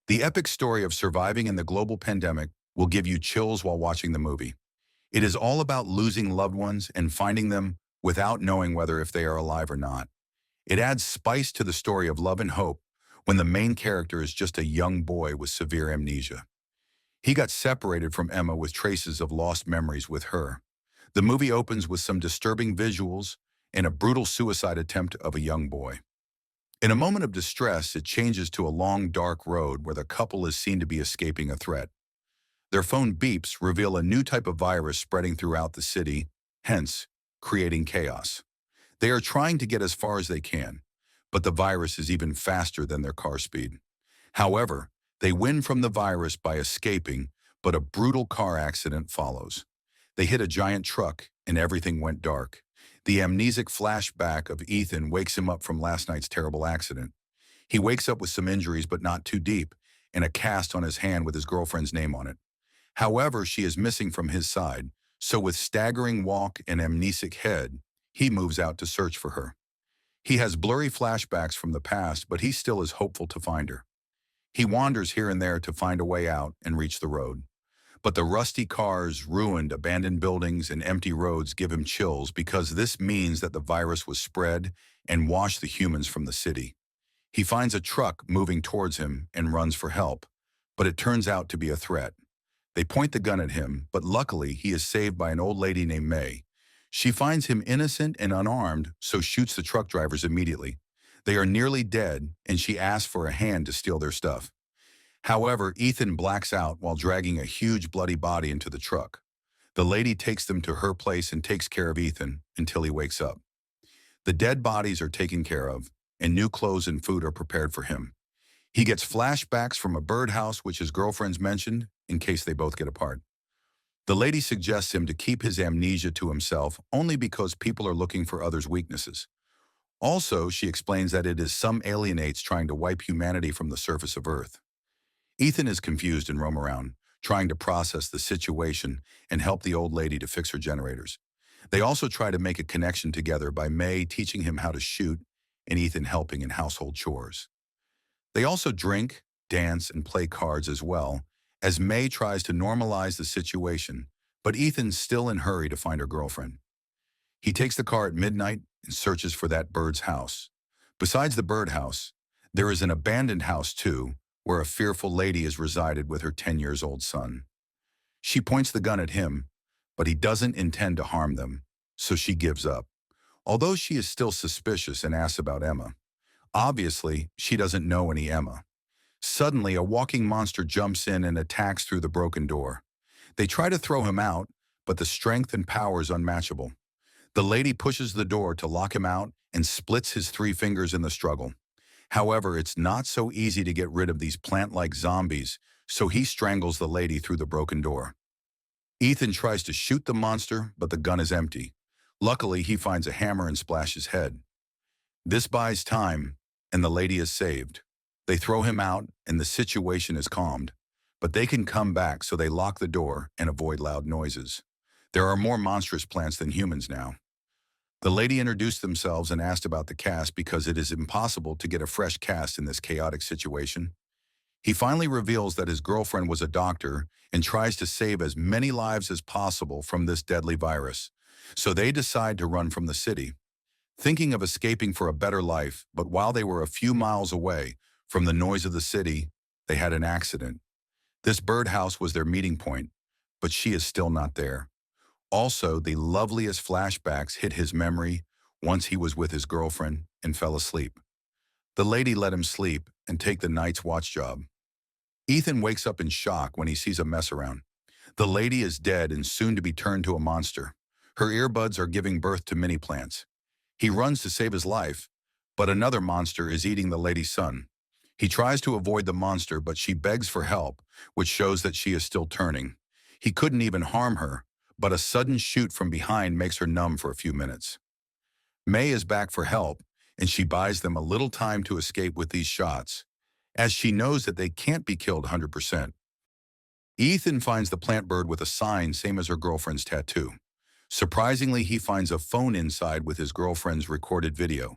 The epic story of surviving in the global pandemic will give you chills while watching the movie. It is all about losing loved ones and finding them without knowing whether if they are alive or not. It adds spice to the story of love and hope when the main character is just a young boy with severe amnesia. He got separated from Emma with traces of lost memories with her. The movie opens with some disturbing visuals and a brutal suicide attempt of a young boy. In a moment of distress, it changes to a long, dark road where the couple is seen to be escaping a threat. Their phone beeps reveal a new type of virus spreading throughout the city, hence, creating chaos. They are trying to get as far as they can, but the virus is even faster than their car speed. However, they win from the virus by escaping, but a brutal car accident follows. They hit a giant truck and everything went dark. The amnesic flashback of Ethan wakes him up from last night's terrible accident. He wakes up with some injuries but not too deep, and a cast on his hand with his girlfriend's name on it. However, she is missing from his side, so with staggering walk and amnesic head, he moves out to search for her. He has blurry flashbacks from the past, but he still is hopeful to find her. He wanders here and there to find a way out and reach the road. But the rusty cars, ruined, abandoned buildings, and empty roads give him chills because this means that the virus was spread and washed the humans from the city. He finds a truck moving towards him and runs for help, but it turns out to be a threat. They point the gun at him, but luckily he is saved by an old lady named May. She finds him innocent and unarmed, so shoots the truck drivers immediately. They are nearly dead, and she asks for a hand to steal their stuff. However, Ethan blacks out while dragging a huge bloody body into the truck. The lady takes them to her place and takes care of Ethan until he wakes up. The dead bodies are taken care of, and new clothes and food are prepared for him. He gets flashbacks from a birdhouse which his girlfriend's mentioned in case they both get apart. The lady suggests him to keep his amnesia to himself only because people are looking for others' weaknesses. Also, she explains that it is some alienates trying to wipe humanity from the surface of Earth. Ethan is confused and roam around, trying to process the situation and help the old lady to fix her generators. They also try to make a connection together by May teaching him how to shoot and Ethan helping in household chores. They also drink, dance, and play cards as well, as May tries to normalize the situation, but Ethan's still in a hurry to find her girlfriend. He takes the car at midnight and searches for that bird's house. Besides the birdhouse, there is an abandoned house too, where a fearful lady has resided with her 10-year-old son. She points the gun at him, but he doesn't intend to harm them, so she gives up. Although she is still suspicious and asks about Emma. Obviously, she doesn't know any Emma. Suddenly, a walking monster jumps in and attacks through the broken door. They try to throw him out, but the strength and power is unmatchable. The lady pushes the door to lock him out and splits his 3 fingers in the struggle. However, it's not so easy to get rid of these plant-like zombies, so he strangles the lady through the broken door. Ethan tries to shoot the monster, but the gun is empty. Luckily, he finds a hammer and splashes his head. This buys time, and the lady is saved. They throw him out, and the situation is calmed. But they can come back, so they lock the door and avoid loud noises. There are more monstrous plants than humans now. The lady introduced themselves and asked about the cast because it is impossible to get a fresh cast in this chaotic situation. He finally reveals that his girlfriend was a doctor and tries to save as many lives as possible from this deadly virus. So they decide to run from the city, thinking of escaping for a better life, but while they were a few miles away from the noise of the city, they had an accident. This birdhouse was their meeting point, but she is still not there. Also, the loveliest flashbacks hit his memory once he was with his girlfriend and fell asleep. The lady let him sleep and take the night's watch job. Ethan wakes up in shock when he sees a mess around. The lady is dead and soon to be turned to a monster. Her earbuds are giving birth to mini plants. He runs to save his life, but another monster is eating the lady's son. He tries to avoid the monster, but she begs for help, which shows that she is still turning. He couldn't even harm her, but a sudden shoot from behind makes her numb for a few minutes. May is back for help, and she buys them a little time to escape with these shots, as she knows that they can't be killed 100%. Ethan finds the plant bird with a sign same as her girlfriend's tattoo. Surprisingly, he finds a phone inside with his girlfriend's recorded video.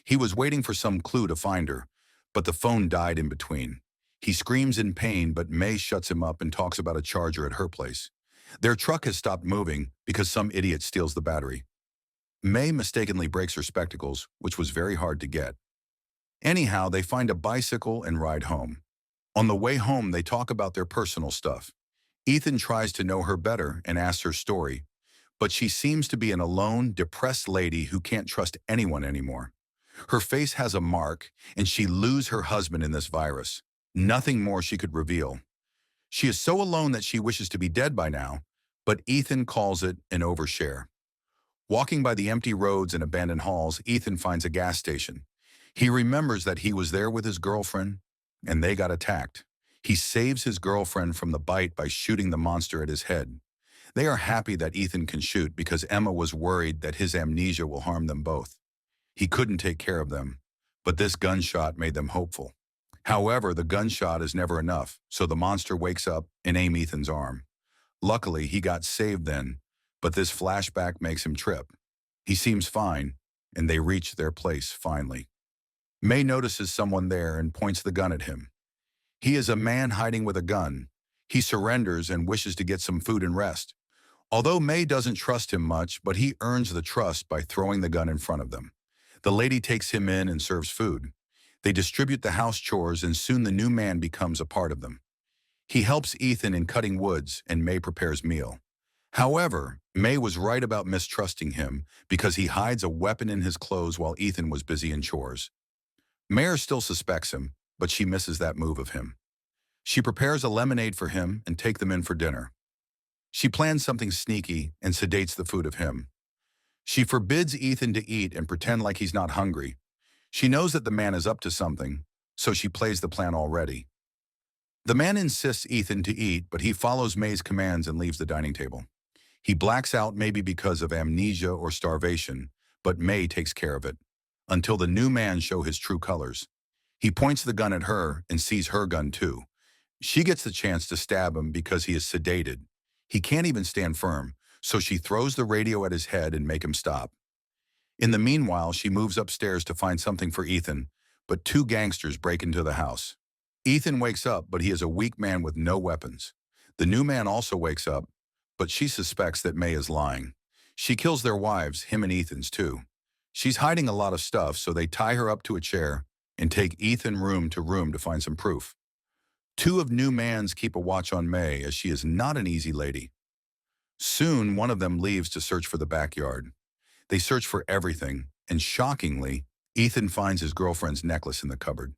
He was waiting for some clue to find her, but the phone died in between. He screams in pain, but May shuts him up and talks about a charger at her place. Their truck has stopped moving because some idiot steals the battery. May mistakenly breaks her spectacles, which was very hard to get. Anyhow, they find a bicycle and ride home. On the way home, they talk about their personal stuff. Ethan tries to know her better and asks her story, but she seems to be an alone, depressed lady who can't trust anyone anymore. Her face has a mark, and she lose her husband in this virus. Nothing more she could reveal. She is so alone that she wishes to be dead by now, but Ethan calls it an overshare. Walking by the empty roads and abandoned halls, Ethan finds a gas station. He remembers that he was there with his girlfriend, and they got attacked. He saves his girlfriend from the bite by shooting the monster at his head. They are happy that Ethan can shoot because Emma was worried that his amnesia will harm them both. He couldn't take care of them, but this gunshot made them hopeful. However, the gunshot is never enough, so the monster wakes up and aims Ethan's arm. Luckily, he got saved then, but this flashback makes him trip. He seems fine, and they reach their place finally. May notices someone there and points the gun at him. He is a man hiding with a gun. He surrenders and wishes to get some food and rest. Although May doesn't trust him much, but he earns the trust by throwing the gun in front of them. The lady takes him in and serves food. They distribute the house chores, and soon the new man becomes a part of them. He helps Ethan in cutting woods, and May prepares meal. However, May was right about mistrusting him because he hides a weapon in his clothes while Ethan was busy in chores. Mayor still suspects him, but she misses that move of him. She prepares a lemonade for him and take them in for dinner. She plans something sneaky and sedates the food of him. She forbids Ethan to eat and pretend like he's not hungry. She knows that the man is up to something, so she plays the plan already. The man insists Ethan to eat, but he follows May's commands and leaves the dining table. He blacks out maybe because of amnesia or starvation, but May takes care of it, until the new man shows his true colors. He points the gun at her and sees her gun too. She gets the chance to stab him because he is sedated. He can't even stand firm, so she throws the radio at his head and makes him stop. In the meanwhile, she moves upstairs to find something for Ethan, but two gangsters break into the house. Ethan wakes up, but he is a weak man with no weapons. The new man also wakes up, but she suspects that May is lying. She kills their wives, him and Ethan's too. She's hiding a lot of stuff, so they tie her up to a chair and take Ethan room to find some proof. Two of new mans keep a watch on May, as she is not an easy lady. Soon, one of them leaves to search for the backyard. They search for everything, and shockingly, Ethan finds his girlfriend's necklace in the cupboard.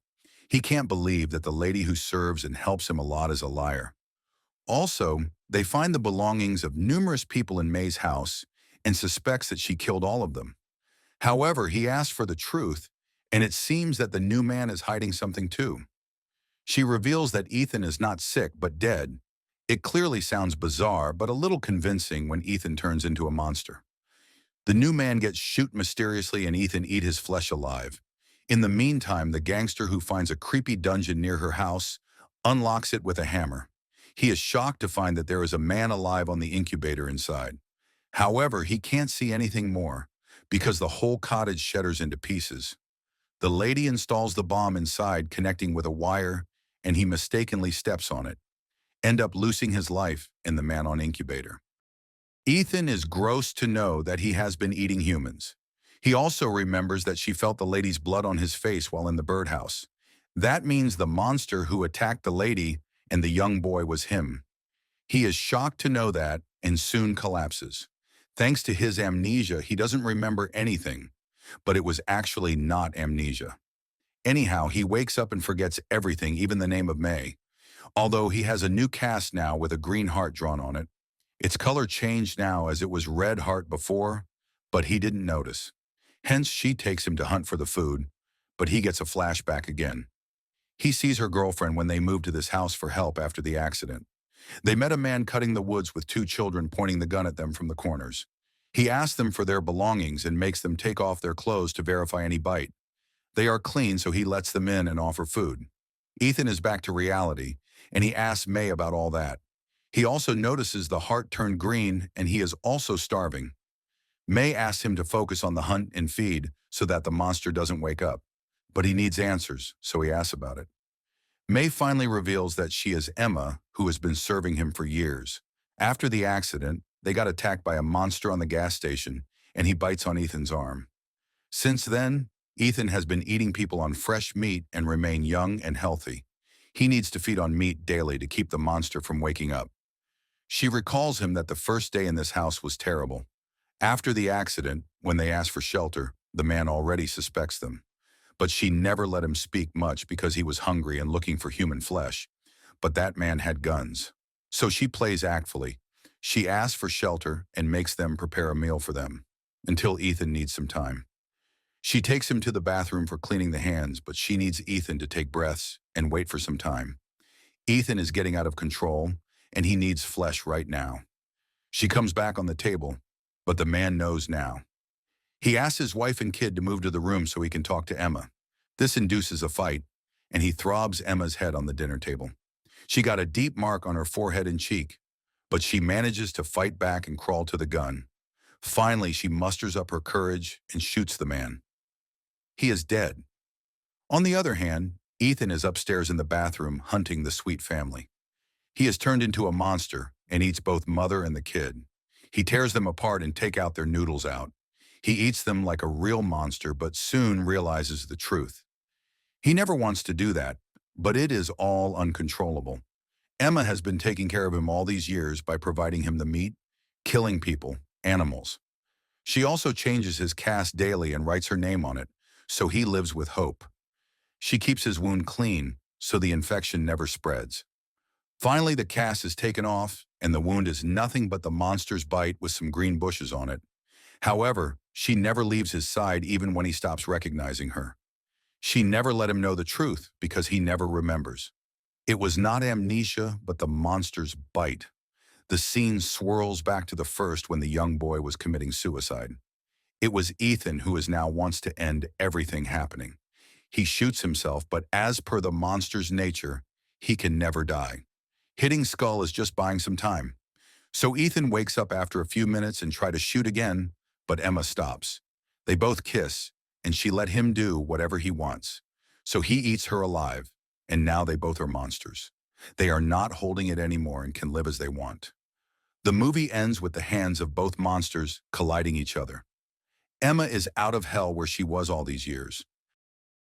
He can't believe that the lady who serves and helps him a lot is a liar. Also, they find the belongings of numerous people in May's house and suspects that she killed all of them. However, he asks for the truth, and it seems that the new man is hiding something too. She reveals that Ethan is not sick but dead. It clearly sounds bizarre, but a little convincing when Ethan turns into a monster. The new man gets shot mysteriously and Ethan eats his flesh alive. In the meantime, the gangster who finds a creepy dungeon near her house unlocks it with a hammer. He is shocked to find that there is a man alive on the incubator inside. However, he can't see anything more because the whole cottage shatters into pieces. The lady installs the bomb inside, connecting with a wire, and he mistakenly steps on it, end up losing his life in the man on incubator. Ethan is gross to know that he has been eating humans. He also remembers that she felt the lady's blood on his face while in the birdhouse. That means the monster who attacked the lady and the young boy was him. He is shocked to know that and soon collapses. Thanks to his amnesia, he doesn't remember anything, but it was actually not amnesia. Anyhow, he wakes up and forgets everything, even the name of May. Although he has a new cast now with a green heart drawn on it. Its color changed now as it was red heart before, but he didn't notice. Hence, she takes him to hunt for the food, but he gets a flashback again. He sees her girlfriend when they moved to this house for help after the accident. They met a man cutting the woods with two children pointing the gun at them from the corners. He asks them for their belongings and makes them take off their clothes to verify any bite. They are clean, so he lets them in and offer food. Ethan is back to reality, and he asks May about all that. He also notices the heart turned green, and he is also starving. May asks him to focus on the hunt and feed so that the monster doesn't wake up. But he needs answers, so he asks about it. May finally reveals that she is Emma, who has been serving him for years. After the accident, they got attacked by a monster on the gas station, and he bites on Ethan's arm. Since then, Ethan has been eating people on fresh meat and remain young and healthy. He needs to feed on meat daily to keep the monster from waking up. She recalls him that the first day in this house was terrible. After the accident, when they ask for shelter, the man already suspects them. But she never let him speak much because he was hungry and looking for human flesh. But that man had guns. So she plays actfully. She asks for shelter and makes them prepare a meal for them, until Ethan needs some time. She takes him to the bathroom for cleaning the hands, but she needs Ethan to take breaths and wait for some time. Ethan is getting out of control, and he needs flesh right now. She comes back on the table, but the man knows now. He asks his wife and kid to move to the room so he can talk to Emma. This induces a fight, and he throbs Emma's head on the dinner table. She got a deep mark on her forehead and cheek, but she manages to fight back and crawl to the gun. Finally, she musters up her courage and shoots the man. He is dead. On the other hand, Ethan is upstairs in the bathroom hunting the sweet family. He has turned into a monster and eats both mother and the kid. He tears them apart and takes out their noodles out. He eats them like a real monster, but soon realizes the truth. He never wants to do that, but it is all uncontrollable. Emma has been taking care of him all these years by providing him the meat, killing people, animals. She also changes his cast daily and writes her name on it, so he lives with hope. She keeps his wound clean, so the infection never spreads. Finally, the cast is taken off, and the wound is nothing but the monster's bite with some green bushes on it. However, she never leaves his side even when he stops recognizing her. She never let him know the truth because he never remembers. It was not amnesia, but the monster's bite. The scene swirls back to the first when the young boy was committing suicide. It was Ethan who is now wants to end everything happening. He shoots himself, but as per the monster's nature, he can never die. Hitting Skull is just buying some time. So Ethan wakes up after a few minutes and tries to shoot again, but Emma stops. They both kiss, and she let him do whatever he wants. So he eats her alive, and now they both are monsters. They are not holding it anymore and can live as they want. The movie ends with the hands of both monsters colliding each other. Emma is out of hell where she was all these years.